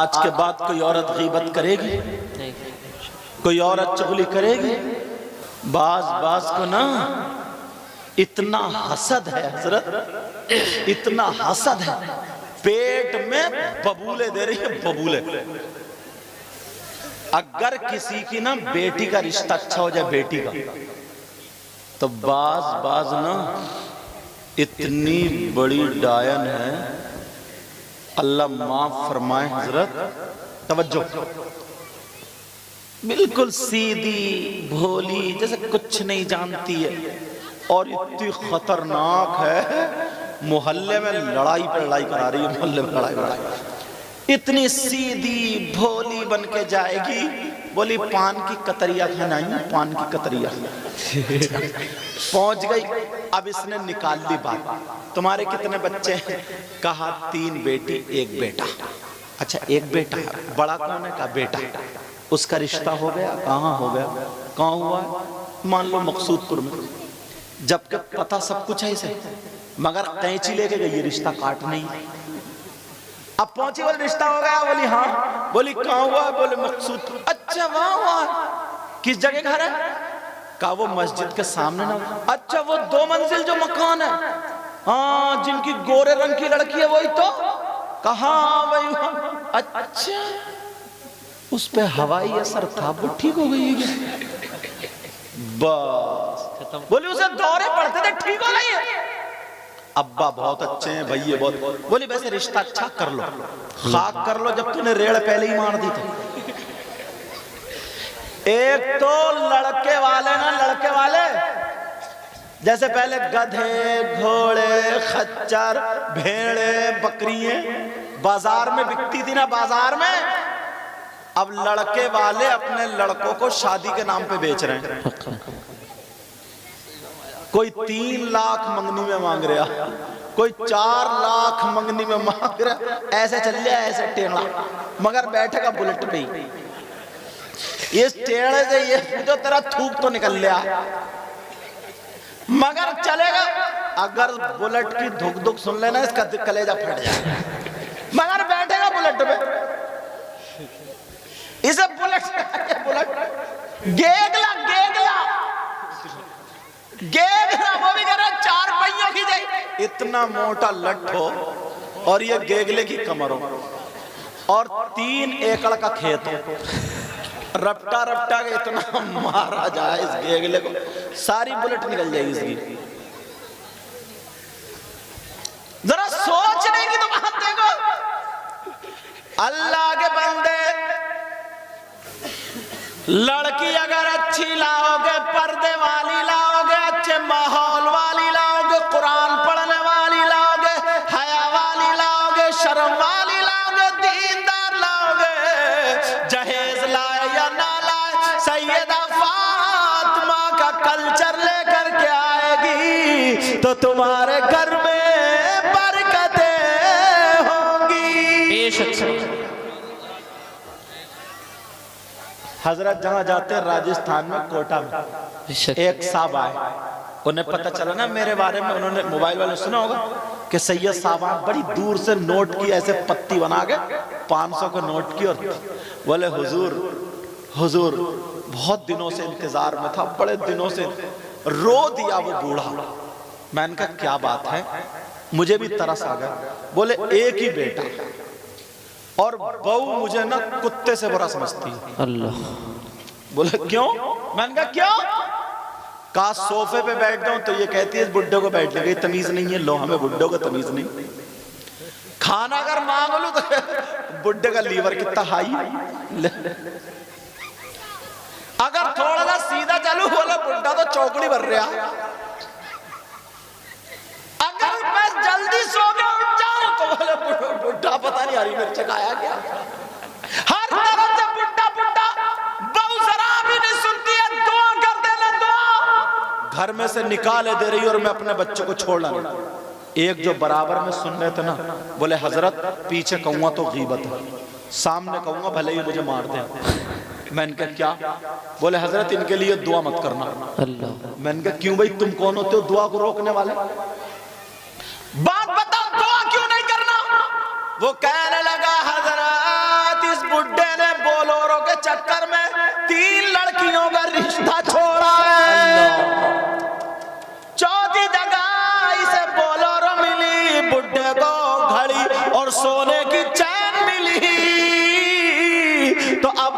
آج کے بعد کوئی عورت غیبت کرے گی؟ کوئی عورت چغلی کرے گی؟ بعض کو نا اتنا حسد ہے حضرت، اتنا حسد ہے، پیٹ میں ببولے دے رہی ہے، ببولے۔ اگر کسی کی نا بیٹی کا رشتہ اچھا ہو جائے، بیٹی کا، تو بعض نا اتنی بڑی ڈائن ہے، اللہ معاف فرمائے حضرت، توجہ، بالکل سیدھی بھولی جیسے کچھ نہیں جانتی ہے، اور اتنی خطرناک ہے، محلے میں لڑائی پہ لڑائی کرا رہی ہے، محلے میں لڑائی پہ، اتنی سیدھی بھولی بن کے جائے گی، بولی پان کی قطریہ کھنائیں، پان کی قطریہ پہنچ گئی۔ اب اس نے نکال لی بات، تمہارے کتنے بچے ہیں؟ کہا 3 بیٹی 1 بیٹا۔ اچھا 1 بیٹا، بڑا کون ہے؟ کہا بیٹا۔ اس کا رشتہ ہو گیا؟ کہاں ہو گیا؟ کہاں ہوا ہے؟ مان لو مقصود پور میں، جبکہ پتہ سب کچھ ہے اسے، مگر قینچی لے کے گئی یہ رشتہ کاٹ نہیں۔ اب پہنچی، بولے رشتہ ہو گیا؟ بولی ہاں۔ بولی کہاں ہوا ہے؟ بولے مقصود پور۔ اچھا وہاں ہوا ہے، کس جگہ گھر ہے؟ کہا وہ مسجد کے سامنے نہ۔ اچھا وہ 2 منزل جو مکان ہے، ہاں جن کی گورے رنگ کی لڑکی ہے وہی تو؟ کہا وہی۔ اچھا اس پہ ہوائی اثر تھا، وہ ٹھیک ہو گئی ہے؟ بس بولی اسے دورے پڑتے تھے، ٹھیک ہو گئی ہے؟ ابا بہت اچھے ہیں، بھائی بہت۔ بولی ویسے رشتہ اچھا کر لو، خاک کر لو، جب تو نے ریڑ پہلے ہی مار دی تھی۔ ایک تو لڑکے والے نا، لڑکے والے جیسے پہلے گدھے، گھوڑے، خچر، بھیڑے، بکریاں بازار میں بکتی تھی نا، بازار میں، اب لڑکے والے اپنے لڑکوں کو شادی کے نام پہ بیچ رہے ہیں۔ کوئی 3 لاکھ منگنی میں مانگ رہا، کوئی 4 لاکھ منگنی میں مانگ رہا، ایسے چل لیا، ایسے ٹیڑھا، مگر بیٹھے گا بلٹ پہ ہی۔ اس ٹیڑھے سے یہ جو تیرا تھوک تو نکل لیا، مگر چلے گا۔ اگر بلٹ کی دھک دھک سن لینا، اس کا کلیجہ پھٹ جائے، مگر بیٹھے گا بلٹ پہ۔ اسے بلٹ گیگلا وہ بھی کہہ رہا 4 پہیوں کی جائے، اتنا موٹا لٹ ہو اور یہ گیگلے کی کمر ہو، اور 3 ایکڑ کا کھیت ہو، رپٹا کے اتنا مارا جائے اس گیگلے کو، ساری بلٹ نکل جائے گی اس کی۔ ذرا سوچنے کی تو بات دیکھو، اللہ کے بندے، لڑکی اگر اچھی لاؤ گے، پردے والی لاؤ گے، اچھے ماحول والی لاؤ گے، قرآن پڑھنے والی لاؤ گے، حیا والی لاؤ گے، شرم والی لاؤ گے، دیندار لاؤ گے، جہیز لائے یا نہ لائے، سیدہ فاطمہ کا کلچر لے کر کے آئے گی تو تمہارے گھر میں برکتیں ہوں گی۔ بے شک حضرت جہاں جاتے ہیں راجستھان میں، کوٹا میں، ایک صاحب آئے، انہیں پتہ چلا نا میرے بارے میں، انہوں نے موبائل والے سنا ہوگا کہ سید صاحب آئے، بڑی دور سے نوٹ کی ایسے پتی بنا کے 500 کا نوٹ کی، اور بولے حضور بہت دنوں سے انتظار میں تھا، بڑے دنوں سے، رو دیا وہ بوڑھا۔ میں نے کہا کیا بات ہے؟ مجھے بھی ترس آ گیا۔ بولے ایک ہی بیٹا، اور بہو مجھے نا کتے سے برا سمجھتی ہے۔ اللہ، بولے کیوں؟ میں نے کہا کیوں؟ کہا صوفے پہ بیٹھ جاؤں تو یہ کہتی ہے اس بڈھے کو بیٹھنے کی تمیز نہیں ہے، لو ہمیں بڈھوں کو تمیز نہیں، کھانا اگر مانگ لوں تو بڈھے کا لیور کتنا ہائی، اگر تھوڑا سا سیدھا چلوں بولے بڈھا تو چوکڑی بھر رہا، اگر میں جلدی سو گیا اٹھ جاؤں تو بولے بڈھا پتہ نہیں ہری مرچ کھایا کیا، ہر طرف سے بڈھا، بہو ذرا بھی نہیں سنتی ہے، دعا کر دینا دعا، گھر میں سے نکالے دے رہی اور میں اپنے بچے کو چھوڑنا نہیں۔ ایک جو برابر میں سن رہے تھے نا، بولے حضرت پیچھے کہوں گا تو غیبت ہے، سامنے کہوں گا بھلے ہی مجھے مار دیں۔ میں نے کہا کیا؟ بولے حضرت ان کے لیے دعا مت کرنا۔ میں نے کہا کیوں بھائی، تم کون ہوتے ہو دعا کو روکنے والے؟ بات بتاؤ دعا کیوں نہیں کرنا؟ وہ کہنے لگا حضرت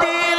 3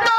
2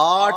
8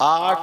8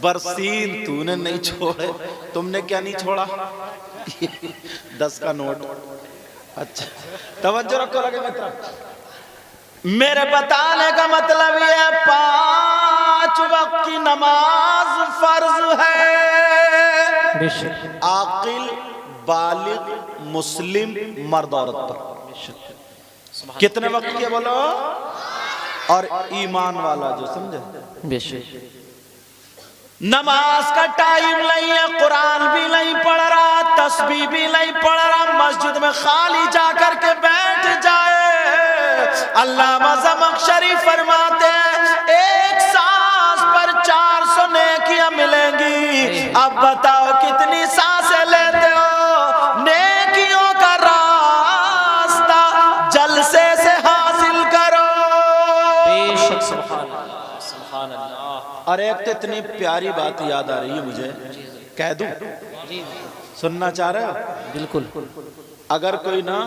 برسین تو نے نہیں چھوڑے، تم نے کیا نہیں چھوڑا؟ 10 کا نوٹ. اچھا توجہ رکھو لگے میں طرف. میرے بتانے کا مطلب یہ 5 وقت کی نماز فرض ہے عاقل بالغ مسلم مرد عورت پر. کتنے وقت کے بولو؟ اور ایمان والا جو سمجھے. بے شک نماز کا ٹائم نہیں ہے، قرآن بھی نہیں پڑھ رہا، تسبیح بھی نہیں پڑھ رہا، مسجد میں خالی جا کر کے بیٹھ جائے. علامہ زمخشری فرماتے ہیں 1 سانس پر 400 نیکیاں ملیں گی. اب بتاؤ کتنی سانسیں لیتے ہو؟ نیکیوں کا راستہ جلسے سے حاصل کرو. بے شک سبحان اللہ سبحان اللہ. اور ایک تو اتنی پیاری بات یاد آ رہی ہے مجھے، کہہ دوں؟ سننا چاہ رہے ہو؟ بالکل. اگر کوئی نا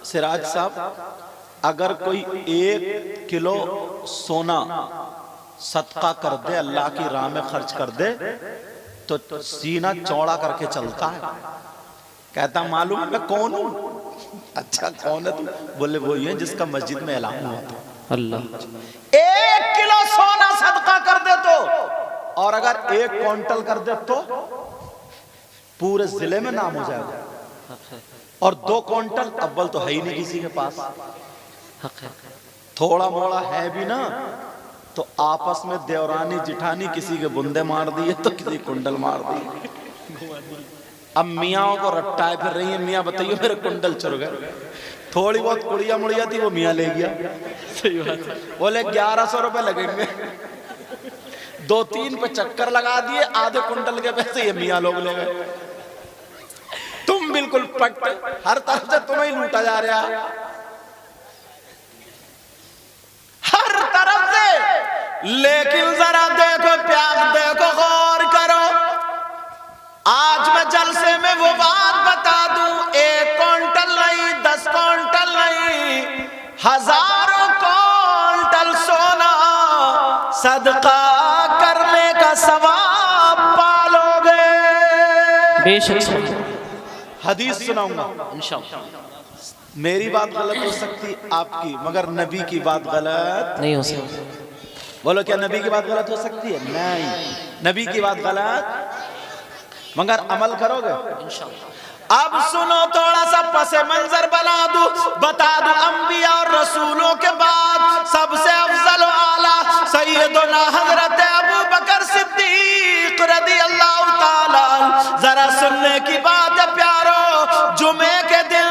سراج صاحب، اگر کوئی 1 کلو سونا صدقہ کر دے، اللہ کی راہ میں خرچ کر دے، تو سینہ چوڑا کر کے چلتا ہے. کہتا معلوم ہے میں کون ہوں؟ اچھا کون ہے تم؟ بولے وہی ہے جس کا مسجد میں اعلان ہوا تھا. اللہ 1 کلو سونا صدقہ کر دے تو، اور اگر 1 کوئنٹل کر دے تو پورے ضلع میں نام ہو جائے گا. اور 2 کوئنٹل اول تو ہے ہی نہیں کسی کے پاس. حق ہے. تھوڑا موڑا ہے بھی نا تو آپس میں دیورانی جٹھانی کسی کے بندے مار دیے تو کسی کنڈل مار دیے. اب میاں کو رٹائے پھر رہی ہیں، میاں بتائیے میرے کنڈل چر گئے. تھوڑی بہت کڑیا مڑیا تھی وہ میاں لے گیا. بولے 1100 روپے لگیں گے. 2-3 پہ چکر لگا دیے، آدھے کنڈل کے پیسے یہ میاں لوگ لے گئے. تم بالکل پٹ، ہر طرف سے تمہیں لوٹا جا رہا، ہر طرف سے. لیکن ذرا دیکھو پیار، دیکھو غور کرو. آج میں جلسے میں وہ بات بتا دوں، 1 کوئنٹل نہیں، 10 کوئنٹل نہیں، ہزاروں کوئنٹل سونا صدقہ کرنے کا ثواب پالو گے. بے شک. حدیث سناؤں گا انشاءاللہ. میری بات غلط ہو سکتی آپ کی، مگر نبی کی بات غلط نہیں ہو سکتا. بولو کیا نبی کی بات غلط ہو سکتی ہے؟ نہیں، نبی کی بات غلط مگر عمل کرو گے انشاءاللہ. اب سنو تھوڑا سا پس منظر بنا دوں، بتا دوں. انبیاء اور رسولوں کے بعد سب سے افضل و اعلیٰ سیدنا حضرت ابو بکر صدیق رضی اللہ تعالیٰ. ذرا سننے کی بات ہے پیارو. جمعے کے دن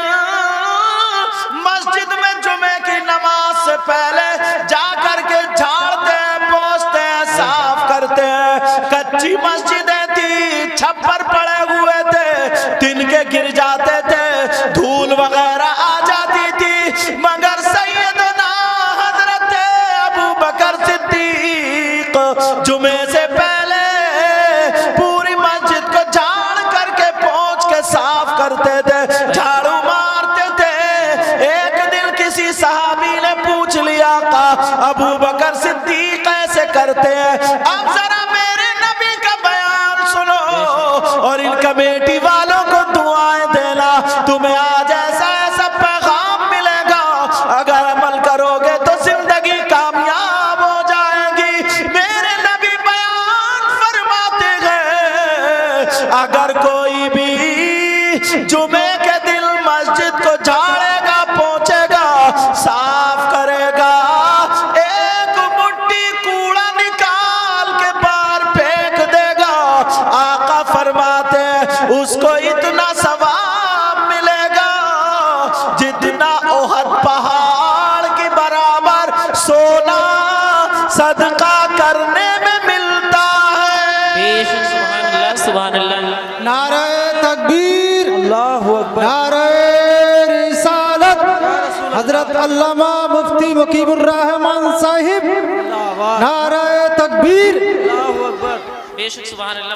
مسجد میں جمعے کی نماز سے پہلے جا کر کے جھاڑتے ہیں، پوچھتے ہیں، صاف کرتے ہیں. کچی مسجدیں تھی، چھپر پڑے ہوئے تھے، دن کے گر جاتے تھے، دھول وغیرہ آ جاتی تھی. مگر سیدنا حضرت ابو بکر صدیق جمعے سے پہلے پوری مسجد کو جھاڑ کر کے پہنچ کے صاف کرتے تھے، جھاڑو مارتے تھے. ایک دن کسی صحابی نے پوچھ لیا ابو بکر صدیق ایسے کرتے ہیں. اب ذرا میرے نبی کا بیان سنو اور ان کمیٹی والوں کو دعائیں دینا. تمہیں آج ایسا ایسا پیغام ملے گا، اگر عمل کرو گے تو زندگی کامیاب ہو جائے گی. میرے نبی بیان فرماتے ہیں اگر کوئی بھی جمعے کے دن مسجد کو جھاڑے گا، پہنچے گا، صاف کرے گا، 1 مٹھی کوڑا نکال کے باہر پھینک دے گا، آقا فرماتے ہیں اس کو اتنا ثواب ملے گا جتنا احد پہاڑ کی برابر سونا صدقہ کرنے میں ملتا ہے. بے شک. سبحان اللہ سبحان اللہ. نعرہ تکبیر، اللہ اکبر، نعرہ رسالت. حضرت علامہ مفتی مقیم الرحمان صاحب، نعرہ تکبیر. بے شک. سبحان اللہ.